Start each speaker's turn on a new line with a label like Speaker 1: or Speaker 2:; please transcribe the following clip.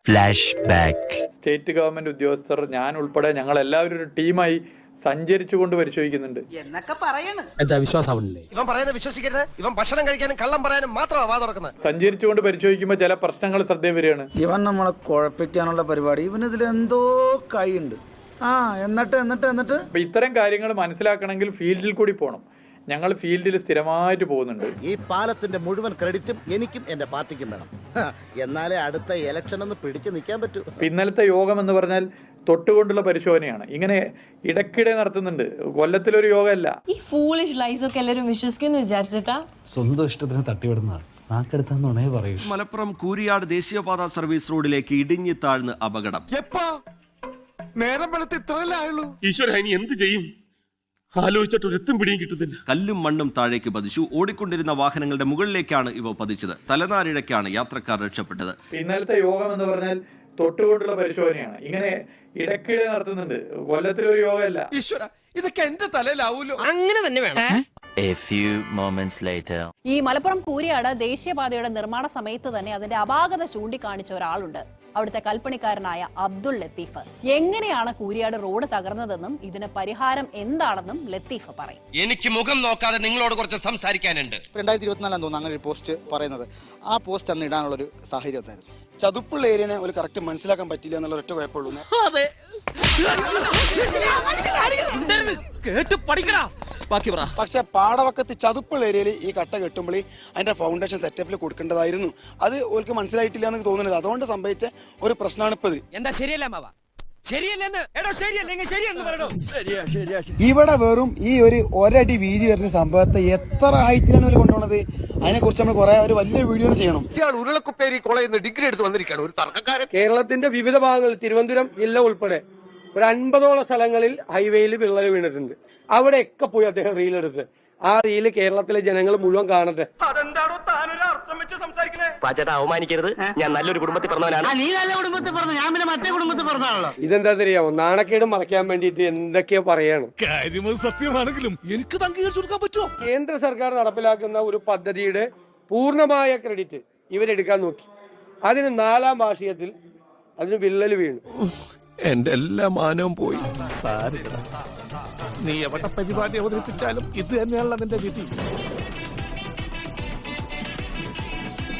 Speaker 1: Flash back.
Speaker 2: State government ഉദ്യോഗസ്ഥർ, ഞാൻ ഉൾപ്പെടെ ഞങ്ങൾ എല്ലാവരും ഒരു ടീമായി സഞ്ചരിച്ചുകൊണ്ട് പരിശോധിക്കുന്നുണ്ട്
Speaker 3: എന്നൊക്കെ പറയണ്.
Speaker 4: എന്താ വിശ്വാസമാവണില്ലേ?
Speaker 5: ഇവൻ പറയുന്നത് വിശ്വസിക്കരുത്. ഇവൻ ഭക്ഷണം കഴിക്കാനും കള്ളം പറയാനും മാത്രമാണ് വാ തുറക്കുന്നത്.
Speaker 2: സഞ്ചരിച്ചുകൊണ്ട് പരിശോധിക്കുമ്പോൾ ചില പ്രശ്നങ്ങൾ ശ്രദ്ധ വരികയാണ്.
Speaker 6: ഇവൻ നമ്മളെ കുഴപ്പിക്കാനുള്ള പരിപാടി, ഇവനിതിൽ എന്തോ കൈയുണ്ട്. എന്നിട്ട്
Speaker 2: അപ്പൊ ഇത്തരം കാര്യങ്ങൾ മനസ്സിലാക്കണമെങ്കിൽ ഫീൽഡിൽ കൂടി പോകണം. ഞങ്ങൾ ഫീൽഡിൽ സ്ഥിരമായിട്ട് പോകുന്നുണ്ട്.
Speaker 7: ഈ പാലത്തിന്റെ മുഴുവൻ ക്രെഡിറ്റും എനിക്കും എന്റെ പാർട്ടിക്കും വേണം. എന്നാലേ അടുത്ത ഇലക്ഷൻ ഒന്ന് പിടിച്ചു നിൽക്കാൻ പറ്റൂ.
Speaker 2: ഇന്നലത്തെ യോഗം എന്ന് പറഞ്ഞാൽ തൊട്ടുകൊണ്ടുള്ള പരിശോധനയാണ്. ഇങ്ങനെ ഇടയ്ക്കിടെ നടത്തുന്നുണ്ട്. കൊല്ലത്തിലൊരു യോഗമല്ല.
Speaker 8: ഈ ഫൂളിഷ് ലൈസ് ഒക്കെ എല്ലാവരും വിശ്വസിക്കുന്നു വിചാരിച്ചിട്ടാ?
Speaker 4: സ്വന്തം ഇഷ്ടത്തിന് തട്ടിവിടുന്നതാണ്. നാക്കെടുത്താന്നുണേ പറയൂ.
Speaker 9: മലപ്പുറം കൂരിയാട് ദേശീയപാത സർവീസ് റോഡിലേക്ക് ഇടിഞ്ഞു താഴ്ന്ന് അപകടം.
Speaker 5: നേരം വെളുത്ത് ഇത്രയല്ലേ ആയുള്ളൂ.
Speaker 10: ഈശ്വര, ഇനി എന്ത് ചെയ്യും? ആലോചിച്ചിട്ട് ഒരെത്തും പിടിയും കിട്ടുന്നില്ല.
Speaker 9: കല്ലും മണ്ണും താഴേക്ക് പതിച്ചു. ഓടിക്കൊണ്ടിരുന്ന വാഹനങ്ങളുടെ മുകളിലേക്കാണ് ഇവ പതിച്ചത്. തലനാരിഴയ്ക്കാണ് യാത്രക്കാർ രക്ഷപ്പെട്ടത്.
Speaker 2: ഇന്നലത്തെ യോഗം എന്ന് പറഞ്ഞാൽ തൊട്ടുകൊണ്ടുള്ള പരിശോധനയാണ്. ഇങ്ങനെ ഇടയ്ക്കിടെ നടത്തുന്നുണ്ട്. കൊല്ലത്തിലൊരു യോഗമല്ല.
Speaker 5: ഈശ്വര, ഇതൊക്കെ എന്റെ തലയിലാവൂലോ.
Speaker 3: അങ്ങനെ തന്നെ വേണം.
Speaker 1: A few moments later.
Speaker 11: ഈ മലപ്പുറം കൂരിയാട് ദേശീയപാതയുടെ നിർമ്മാണ സമയത്ത് തന്നെ അതിന്റെ അപാകത ചൂണ്ടിക്കാണിച്ച ഒരാളുണ്ട്. അവിടുത്തെ കൽപ്പണിക്കാരനായ അബ്ദുൾ ലത്തീഫ്. എങ്ങനെയാണ് കൂരിയാട് റോഡ് തകർന്നതെന്നും ഇതിന് പരിഹാരം എന്താണെന്നും ലത്തീഫ് പറയും.
Speaker 5: എനിക്ക് മുഖം നോക്കാതെ നിങ്ങളോട് കുറച്ച് സംസാരിക്കാനുണ്ട്.
Speaker 6: 2024 തോന്നുന്നു അങ്ങനെ ഒരു പോസ്റ്റ് പറയുന്നത്. ആ പോസ്റ്റ് അന്ന് ഇടാനുള്ളൊരു സാഹചര്യം എന്തായിരുന്നു? ചതുപ്പുള്ള ഏരിയനെ ഒരു കറക്റ്റ് മനസ്സിലാക്കാൻ പറ്റില്ല എന്നുള്ള ഒറ്റ കുഴപ്പമുള്ളൂ. പക്ഷെ പാടവക്കത്ത് ചതുപ്പുള്ള ഏരിയയിൽ ഈ കട്ട കെട്ടുമ്പോൾ അതിന്റെ ഫൗണ്ടേഷൻ സെറ്റപ്പിൽ കൊടുക്കേണ്ടതായിരുന്നു. അത് ഓർക്ക് മനസ്സിലായിട്ടില്ല എന്ന് തോന്നുന്നത്. അതുകൊണ്ട് സംഭവിച്ച ഒരു പ്രശ്നമാണ് ഇപ്പത്.
Speaker 5: എന്താ ശരിയല്ല മാവ?
Speaker 6: ഇവിടെ വെറും ഈ ഒരടി വീതി വരുന്ന സംഭവത്തെ എത്ര ഹൈറ്റിലാണ് ഇവർ കൊണ്ടുപോകുന്നത്? അതിനെ കുറിച്ച് നമ്മൾ കുറെ ഒരു വലിയ വീഡിയോ ചെയ്യണം.
Speaker 5: ഇയാൾ ഉരുളക്കുപ്പേരി കോളേജിൽ നിന്ന് ഡിഗ്രി എടുത്ത് വന്നിരിക്കുകയാണ്. ഒരു തർക്കക്കാരൻ.
Speaker 12: കേരളത്തിന്റെ വിവിധ ഭാഗങ്ങളിൽ, തിരുവനന്തപുരം ജില്ല ഉൾപ്പെടെ ഒരു 50ഓളം സ്ഥലങ്ങളിൽ ഹൈവേയിൽ വിള്ളൽ വീണിട്ടുണ്ട്. അവിടെയൊക്കെ പോയി അദ്ദേഹം റീലെടുത്ത് ആ റീല് കേരളത്തിലെ ജനങ്ങൾ മുഴുവൻ കാണട്ടെ.
Speaker 5: അതെന്താണോ താനൊരു അർത്ഥം വെച്ച് സംസാരിക്കണേ?
Speaker 10: പാച്ചേട്ടാ, അവമാനിക്കരുത്. ഞാൻ നല്ലൊരു കുടുംബത്തിൽ പറഞ്ഞവനാണ്.
Speaker 3: നീ നല്ല കുടുംബത്തിൽ പറഞ്ഞു, ഞാൻ പിന്നെ മറ്റേ കുടുംബത്തിൽ പറഞ്ഞാണല്ലോ.
Speaker 12: ഇതെന്താ അറിയാമോ? നാണക്കേട് മറയ്ക്കാൻ വേണ്ടിയിട്ട് എന്തൊക്കെയോ പറയാണ്.
Speaker 10: സത്യമാണെങ്കിലും എനിക്ക് അംഗീകരിച്ചു കൊടുക്കാൻ പറ്റുമോ?
Speaker 12: കേന്ദ്ര സർക്കാർ നടപ്പിലാക്കുന്ന ഒരു പദ്ധതിയുടെ പൂർണ്ണമായ ക്രെഡിറ്റ് ഇവരെടുക്കാൻ നോക്കി. അതിന് 4ാം വാർഷികത്തിൽ അതിന് വിള്ളൽ വീണു.
Speaker 10: എന്റെ എല്ലാ മാനവും പോയി. സാരില്ല, നീ എവിടെ പരിപാടി അവതരിപ്പിച്ചാലും ഇത് തന്നെയാണല്ലോ നിന്റെ വിധി.